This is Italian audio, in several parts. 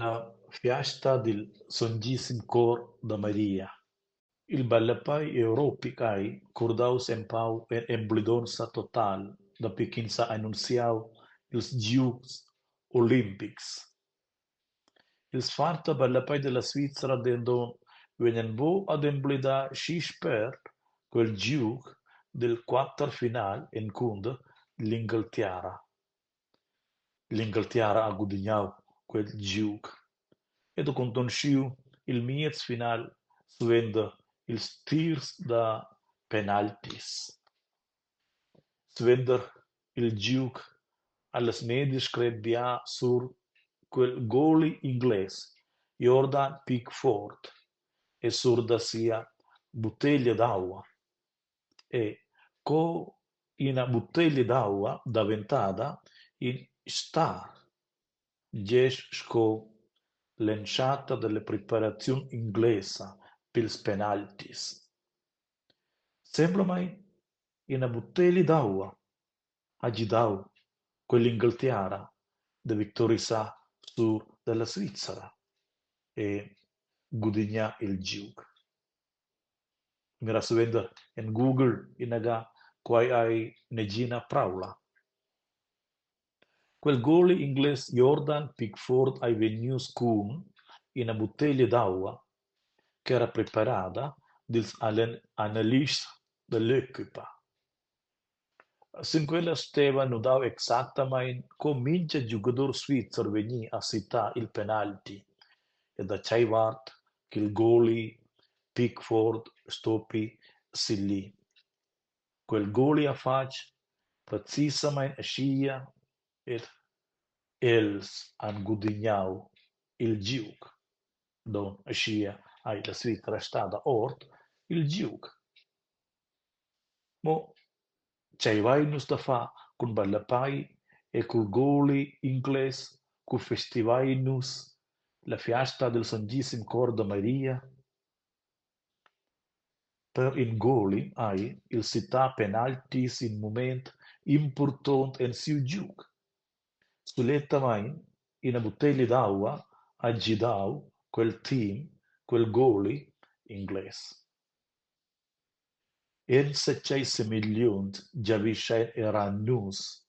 La fiasta del Santissimo Cor da Maria. Il ballapai europicai curdaus en pau en emblidonsa total, da pequinsa annunciau ils Giugs Olympics. Ils farta ballapai della Svizzera dendon venen bo ad emblida schispert quel Giug del quarter final en cund l'Inghilterra. L'Inghilterra ha gudignau quel Giug. E do contonsciu il miez final svenda ils tirs da penaltis. Svender il giug alles medias cred bia sur quel goli ingles Jordan Pickford e sur da sia bottiglia d'acqua e co una bottiglia d'acqua daventada in star gesco l'enciata delle preparazioni inglesa pils penaltis. Sembra mai una bottiglia d'acqua agitau quell'Inghilterra de victorisa sur della Svizzera e gudigna il giug. Mira suvenda en Google inaga quai ai negina praula. Quel goli ingles Jordan Pickford ai venius cum una bottiglia d'acqua che era preparata dils analysts dell'equipa. Sin quella steva non dava esattamente come mince giocatore svizzero veni a città il penalti e da c'è vart che il goalie Pickford stoppi si lì. Quel goalie a faccia precisamente a scia ed els han gudignau il giug. Don a scia ai la Svizzera stata ort il giug. Mo c'è vai nus da fa con ballapai e col goli ingles cu festivai nus la fiasta del Santissimo Cor da Maria. Per in goli ai il città penaltis in moment important en siu giug. Suletta mai in a bottiglia d'acqua agidau quel team, quel goli ingles. En se milions già visce era nus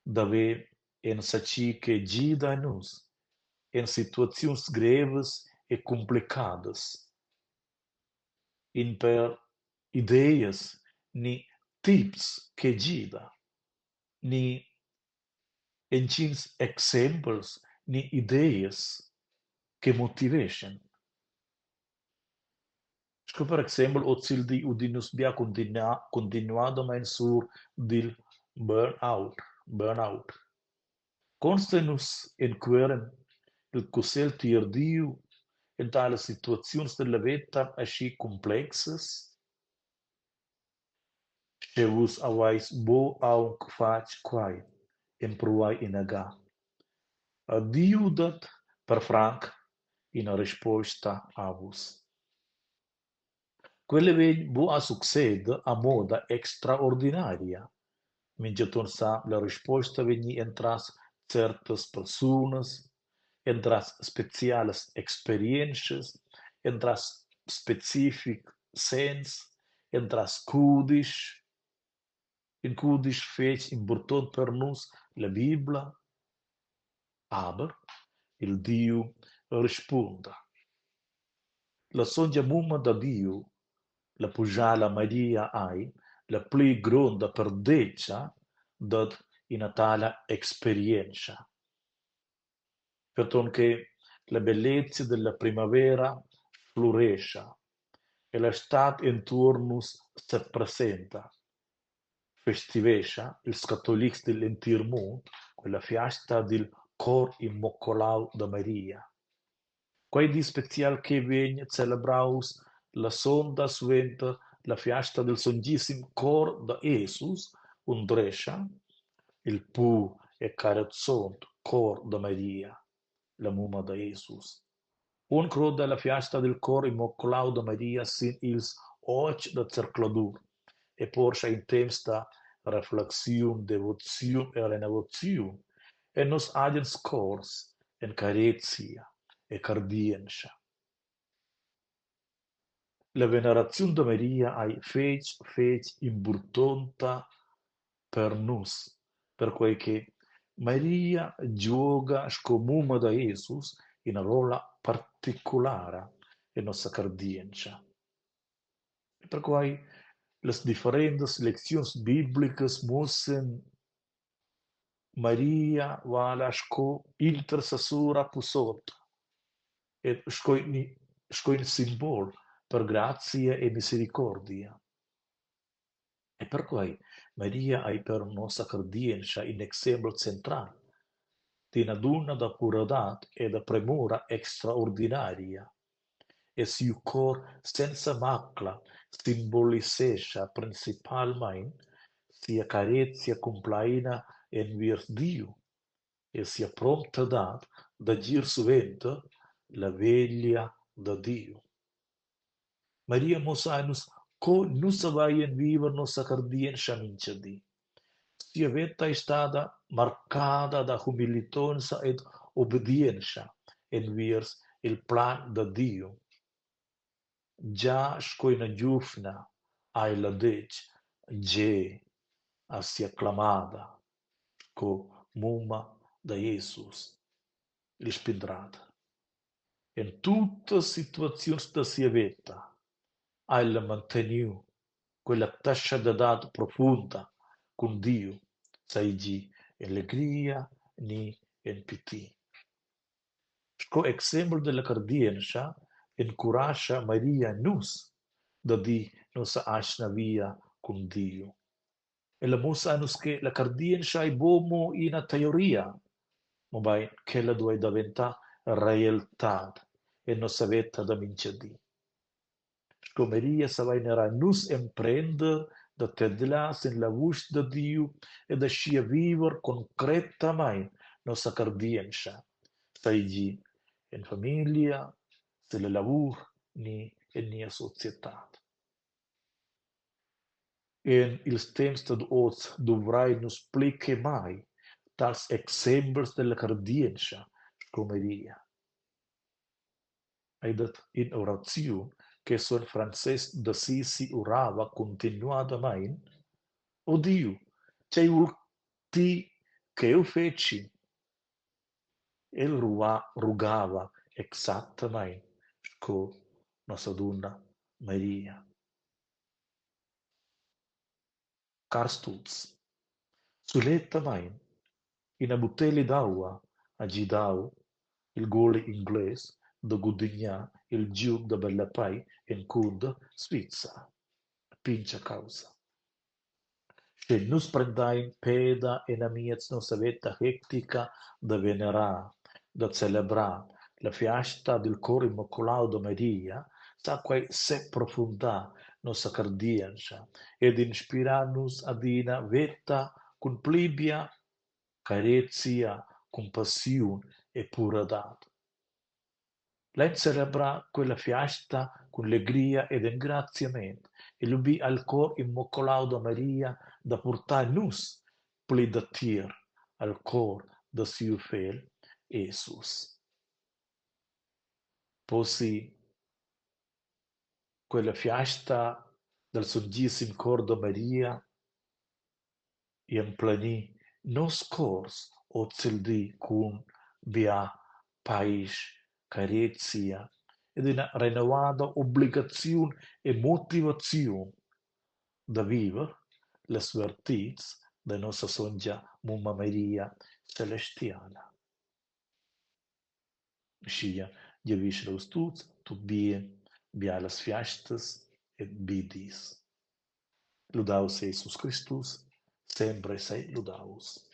d'haver en saci che gida nus en situazions greves e complicadas in per ideias ni tips che gida ni encins exemples ni ideias che motivation. Sco per exempel ozzil di udinus bia continuado main sur dil burnout. Constenus enqueren il cusel tirdiu in tale situazioni della vita asci complexes, che vos avais bo aunc fac quai, improvai inaga. Adiudat per franc in risposta a vos. Quelle vegn bo a succede a moda extraordinaria. Mingiaton sa la risposta vegni entras certas personas, entras speciales experiences, entras specific sens, entras cudisch, in cudisch fec important per nus la Biblia, aber il Dio risponda. La sonja mumma da Dio, la pujala Maria ai, la pli gronda perdeccia dad in tala esperienza. Perché la bellezza della primavera floresce e l'estate intorno si presenta. Festivescia ils cattolics dell'entir mond quella fiasta del Cor Immacolau da Maria. Quai di special che vegn celebraus la sonda suenta la fiasta del Santissimo Cor da Jesus, un drescia, il pu e carezzont Cor da Maria, la mumma da Jesus. Un croda la fiasta del Cor Immacolau da Maria sin ils och da cercladur e porsa in temps da reflexiun, devoziun e renovaziun e nos agens cors en careția e cardienscia. La venerazione de Maria ai feci importante per nus, per quei che Maria gioga scomuma da Jesus in una rola particolare in nostra cardienza. E per cui le differenti lezioni bibliche mostran Maria vala sco intercessora pusot e sco in simbol per grazia e misericordia. E per cui Maria è per nostra cardienza in esempio centrale di una donna da purità e da premura straordinaria. E suo cor senza macla simbolicesce principalmente sia carezia complaina en vers Dio e sia promptità d'agir sovente la veglia da Dio. Maria Mosanus co nus vaien viver nossa cardienza minciadi. Sia vita è stata marcata da umilitanza ed obbedienza en vers il plan da Dio. Già scoina giufna ai la dec, ge a sia clamada, co mumma da Jesus, l'ispindrata. In tutte situazioni da sia vita, ella manteniu quella tascia d'edat profonda con Dio, saigi allegria ni en piti. Sco exemplo della cardienza, encoraja Maria nus, da di nos asna via con Dio. E la mossa nus che la cardienza è bomo in a teoria, ma bai che la due diventa realtà e non savetta da mincedi. Scomeria sa vai nera nus emprender da tedlas in la vush da Dio e da scia viver concretamente nostra cardienza, saigi in famiglia, se le lavur, ni in nia società. En ils temps dat oz dovrai nus plique mai, tals exempels della cardienza, scomeria. Ed in orazione, che San Francesc d'Assisi orava continuadamente, o Dio, c'è ulti che io feci. El rugava esattamente con nostra donna Maria. Carstuds, sulettamente, in una bottiglia d'acqua, agitau il gole inglese da guadagnare il giù da bella pai in cud Svizzera. Pincia causa. Se nus prendain peda e namiez nostra vita hectica da venerà, da celebrare la fiasta del Cor Immacolato da Maria, sa quai se profondà nostra cardienza ed inspirarnos ad una vita con plibia, carezia, compassione e purità. Lei celebra quella fiesta con allegria ed ringraziamento e l'ubì al cor immacolato da Maria da portare nus pledatir al cor da suo figlio Jesus. Poi quella fiesta del Santissimo Cor da Maria emplani nos cors o celdi con bia pais carezia ed una rinnovata obbligazione e motivazione da vivere le svertiz da nostra songia Mamma Maria Celestiana. Scia, giovisce lo studs, tu bia las fiestas et bidis. Ludaus Jesus Christus, sempre sei ludaus.